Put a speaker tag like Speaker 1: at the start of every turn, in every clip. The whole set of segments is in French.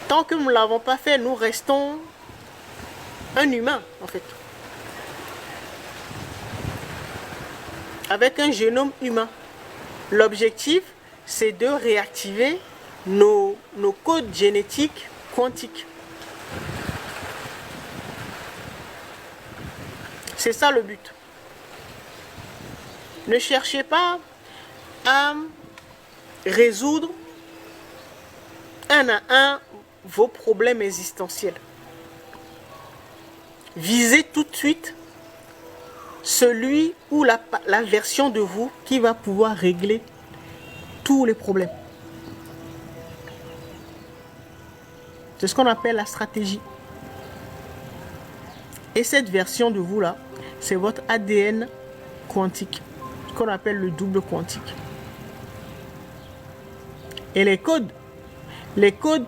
Speaker 1: Tant que nous ne l'avons pas fait, nous restons un humain, en fait. Avec un génome humain. L'objectif, c'est de réactiver nos codes génétiques quantiques. C'est ça le but. Ne cherchez pas à résoudre un à un vos problèmes existentiels. Visez tout de suite celui ou la version de vous qui va pouvoir régler tous les problèmes. C'est ce qu'on appelle la stratégie. Et cette version de vous là, c'est votre ADN quantique, ce qu'on appelle le double quantique. Et les codes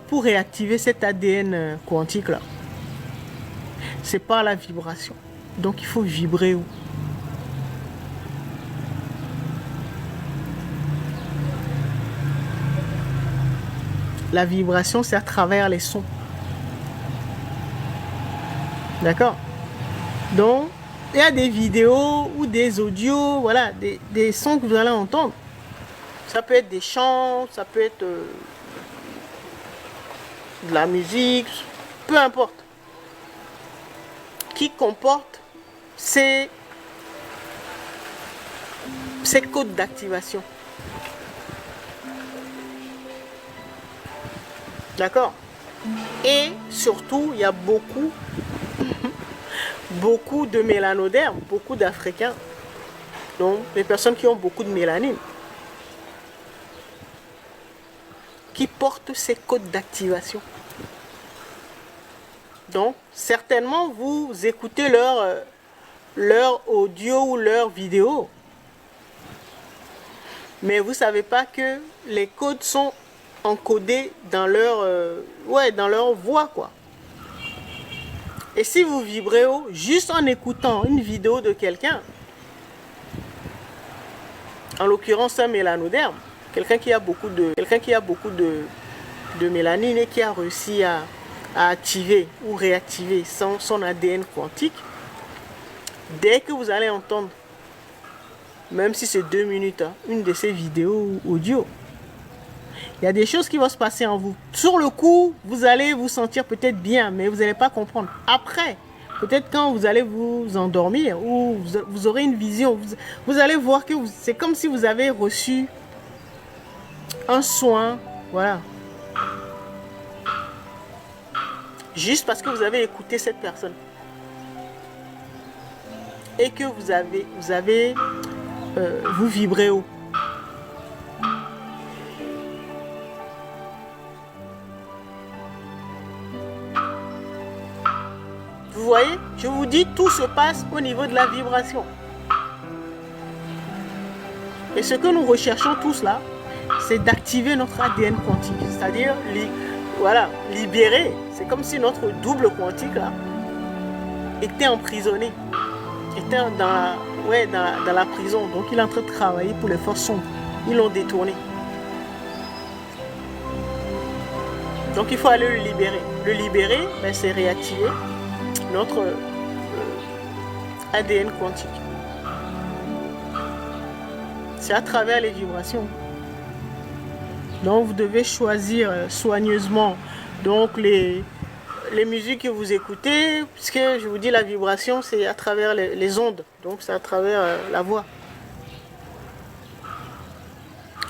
Speaker 1: pour réactiver cet ADN quantique là, c'est par la vibration. Donc il faut vibrer haut. La vibration, c'est à travers les sons. D'accord? Donc, il y a des vidéos ou des audios, voilà, des sons que vous allez entendre. Ça peut être des chants, ça peut être de la musique, peu importe. Qui comporte ces codes d'activation. D'accord? Et surtout, il y a beaucoup de mélanodermes, beaucoup d'Africains. Donc, les personnes qui ont beaucoup de mélanine. Qui portent ces codes d'activation. Donc, certainement, vous écoutez leur audio ou leur vidéo. Mais vous ne savez pas que les codes sont encodés dans leur voix, quoi. Et si vous vibrez haut, juste en écoutant une vidéo de quelqu'un, en l'occurrence un mélanoderme, quelqu'un qui a beaucoup de mélanine et qui a réussi à activer ou réactiver son ADN quantique, dès que vous allez entendre, même si c'est 2 minutes, une de ces vidéos audio, il y a des choses qui vont se passer en vous. Sur le coup, vous allez vous sentir peut-être bien, mais vous n'allez pas comprendre. Après, peut-être quand vous allez vous endormir ou vous aurez une vision, vous allez voir que c'est comme si vous avez reçu un soin, voilà. Juste parce que vous avez écouté cette personne. Et que vous vibrez haut. Vous voyez, je vous dis, tout se passe au niveau de la vibration. Et ce que nous recherchons tous là, c'est d'activer notre ADN quantique. C'est-à-dire, libérer. C'est comme si notre double quantique là était emprisonné. Était dans la prison. Donc il est en train de travailler pour les forces sombres. Ils l'ont détourné. Donc il faut aller le libérer. Le libérer, c'est réactiver notre ADN quantique. C'est à travers les vibrations. Donc vous devez choisir soigneusement donc les musiques que vous écoutez, puisque je vous dis la vibration c'est à travers les ondes, donc c'est à travers la voix.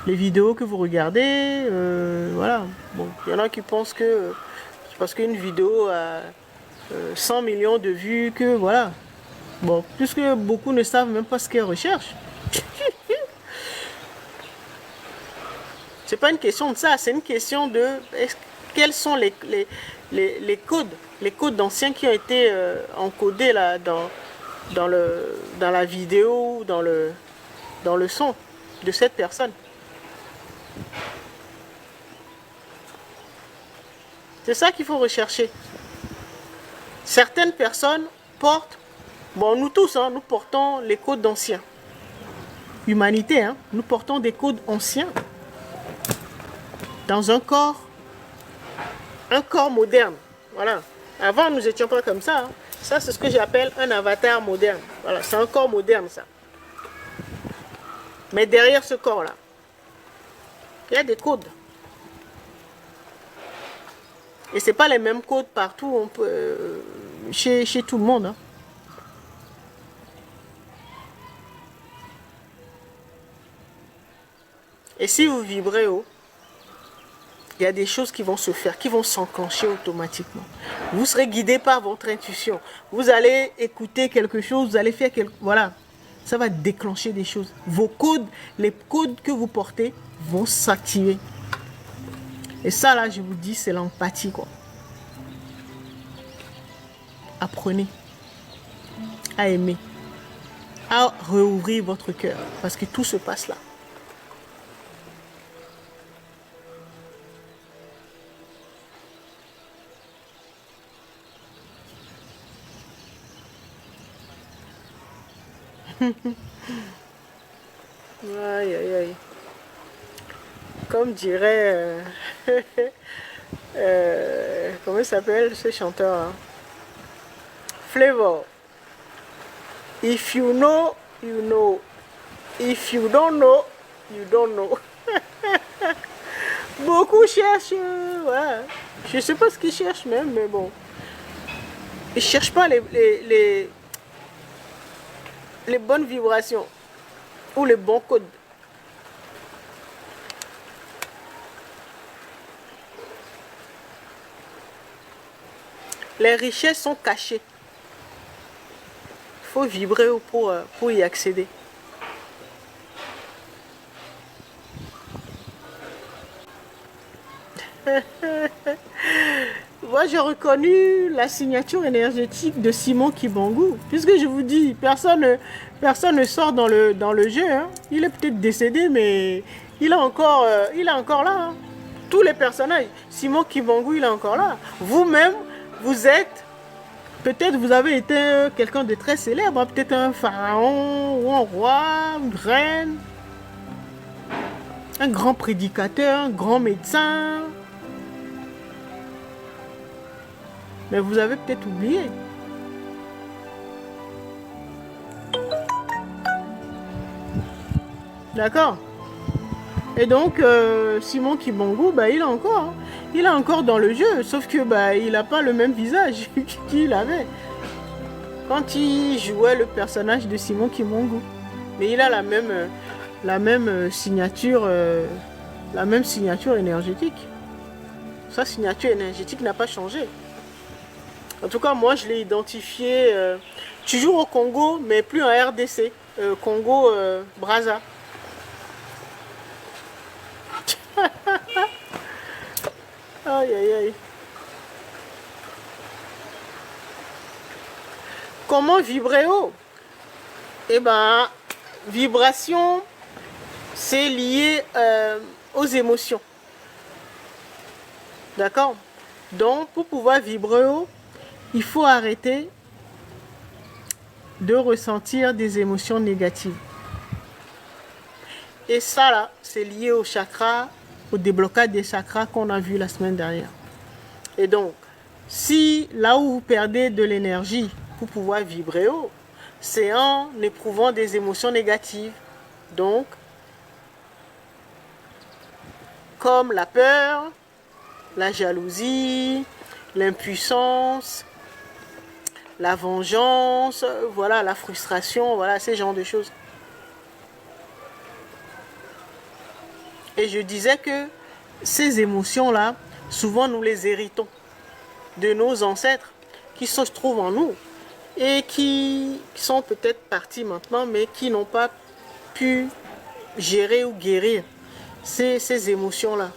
Speaker 1: Les vidéos que vous regardez, voilà. Bon, il y en a qui pensent que c'est parce qu'une vidéo a 100 millions de vues que voilà. Bon, puisque beaucoup ne savent même pas ce qu'elles recherchent. C'est pas une question de ça, c'est une question de quels sont les codes d'anciens qui ont été encodés là dans la vidéo, dans le son de cette personne. C'est ça qu'il faut rechercher. Certaines personnes portent, nous tous, nous portons les codes anciens. Humanité, nous portons des codes anciens dans un corps un corps moderne. Voilà. Avant, nous n'étions pas comme ça. Hein. Ça, c'est ce que j'appelle un avatar moderne. Voilà, c'est un corps moderne, ça. Mais derrière ce corps-là, il y a des codes. Et ce n'est pas les mêmes codes partout, on peut, chez tout le monde. Hein. Et si vous vibrez haut, il y a des choses qui vont se faire, qui vont s'enclencher automatiquement. Vous serez guidé par votre intuition. Vous allez écouter quelque chose, vous allez faire quelque... Voilà, ça va déclencher des choses. Vos codes, les codes que vous portez vont s'activer. Et ça, là, je vous dis, c'est l'empathie, quoi. Apprenez à aimer, à rouvrir votre cœur, parce que tout se passe là. Aïe, aïe, aïe. Comme dirait... comment il s'appelle ce chanteur hein? Flavor. If you know, you know. If you don't know, you don't know. Beaucoup cherchent... ouais. Je ne sais pas ce qu'ils cherchent même, mais bon. Ils ne cherchent pas les bonnes vibrations ou les bons codes. Les richesses sont cachées. Il faut vibrer pour y accéder. Moi, j'ai reconnu la signature énergétique de Simon Kibangu. Puisque je vous dis, personne ne sort dans le jeu. Hein. Il est peut-être décédé, mais il est encore là. Hein. Tous les personnages. Simon Kibangu, il est encore là. Vous-même, vous êtes... Peut-être vous avez été quelqu'un de très célèbre. Hein. Peut-être un pharaon, ou un roi, une reine. Un grand prédicateur, un grand médecin. Mais vous avez peut-être oublié. D'accord. Et donc, Simon Kibangu, bah, il est encore dans le jeu. Sauf que bah, il n'a pas le même visage qu'il avait quand il jouait le personnage de Simon Kibangu. Mais il a la même signature énergétique. Sa signature énergétique n'a pas changé. En tout cas, moi, je l'ai identifié toujours au Congo, mais plus en RDC. Congo Brazza. Aïe, aïe, aïe. Comment vibrer haut? Eh bien, vibration, c'est lié aux émotions. D'accord? Donc, pour pouvoir vibrer haut, il faut arrêter de ressentir des émotions négatives. Et ça, là, c'est lié au chakra, au déblocage des chakras qu'on a vu la semaine dernière. Et donc, si là où vous perdez de l'énergie pour pouvoir vibrer haut, c'est en éprouvant des émotions négatives. Donc, comme la peur, la jalousie, l'impuissance, la vengeance, voilà, la frustration, voilà, ces genres de choses. Et je disais que ces émotions-là, souvent nous les héritons de nos ancêtres qui se trouvent en nous et qui sont peut-être partis maintenant, mais qui n'ont pas pu gérer ou guérir ces émotions-là.